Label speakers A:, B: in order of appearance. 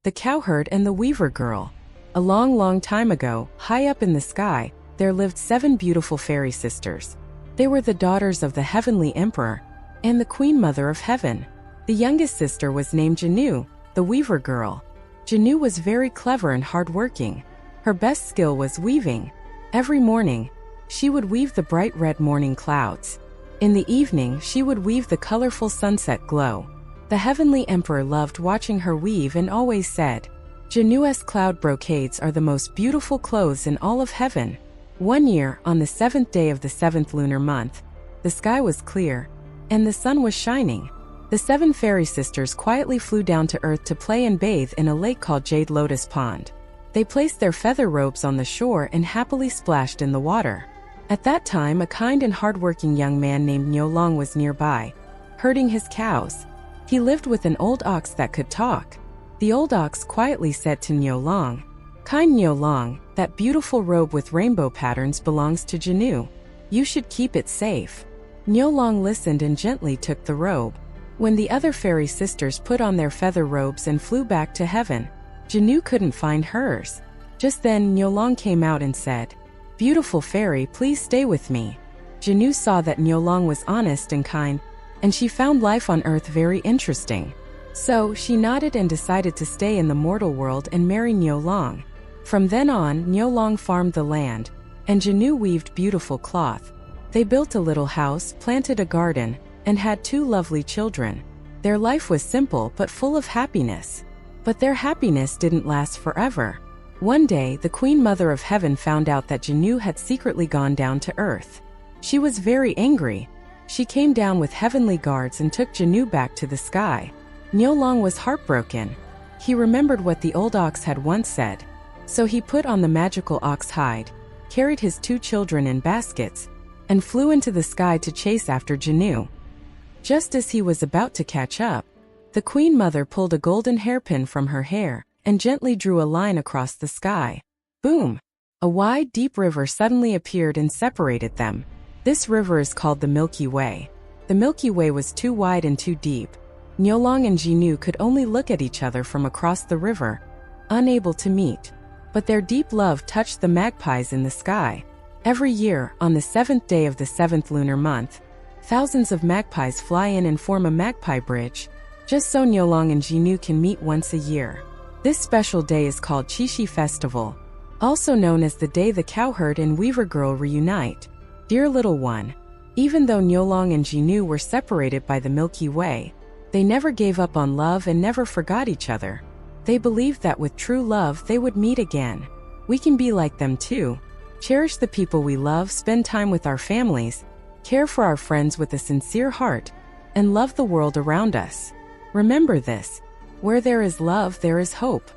A: The Cowherd and the Weaver Girl. A long, long time ago, high up in the sky, there lived 7 beautiful fairy sisters. They were the daughters of the Heavenly Emperor and the Queen Mother of Heaven. The youngest sister was named Janu, the Weaver Girl. Janu was very clever and hardworking. Her best skill was weaving. Every morning, she would weave the bright red morning clouds. In the evening, she would weave the colorful sunset glow. The Heavenly Emperor loved watching her weave and always said, "Janu's cloud brocades are the most beautiful clothes in all of heaven." One year, on the 7th day of the 7th lunar month, the sky was clear, and the sun was shining. The 7 fairy sisters quietly flew down to earth to play and bathe in a lake called Jade Lotus Pond. They placed their feather robes on the shore and happily splashed in the water. At that time, a kind and hardworking young man named Niolong was nearby, herding his cows. He lived with an old ox that could talk. The old ox quietly said to Niolong, "Kind Niolong, that beautiful robe with rainbow patterns belongs to Janu. You should keep it safe." Niolong listened and gently took the robe. When the other fairy sisters put on their feather robes and flew back to heaven, Janu couldn't find hers. Just then Niolong came out and said, "Beautiful fairy, please stay with me." Janu saw that Niolong was honest and kind, and she found life on earth very interesting. So she nodded and decided to stay in the mortal world and marry Niolong. From then on, Niolong farmed the land, and Janu weaved beautiful cloth. They built a little house, planted a garden, and had 2 lovely children. Their life was simple but full of happiness. But their happiness didn't last forever. One day, the Queen Mother of Heaven found out that Janu had secretly gone down to earth. She was very angry. She came down with heavenly guards and took Janu back to the sky. Niolong was heartbroken. He remembered what the old ox had once said. So he put on the magical ox hide, carried his 2 children in baskets, and flew into the sky to chase after Janu. Just as he was about to catch up, the Queen Mother pulled a golden hairpin from her hair and gently drew a line across the sky. Boom! A wide, deep river suddenly appeared and separated them. This river is called the Milky Way. The Milky Way was too wide and too deep. Niolong and Janu could only look at each other from across the river, unable to meet. But their deep love touched the magpies in the sky. Every year, on the 7th day of the 7th lunar month, thousands of magpies fly in and form a magpie bridge, just so Niolong and Janu can meet once a year. This special day is called Qixi Festival, also known as the day the Cowherd and Weaver Girl reunite. Dear little one, even though Niolong and Janu were separated by the Milky Way, they never gave up on love and never forgot each other. They believed that with true love they would meet again. We can be like them too. Cherish the people we love, spend time with our families, care for our friends with a sincere heart, and love the world around us. Remember this: where there is love, there is hope.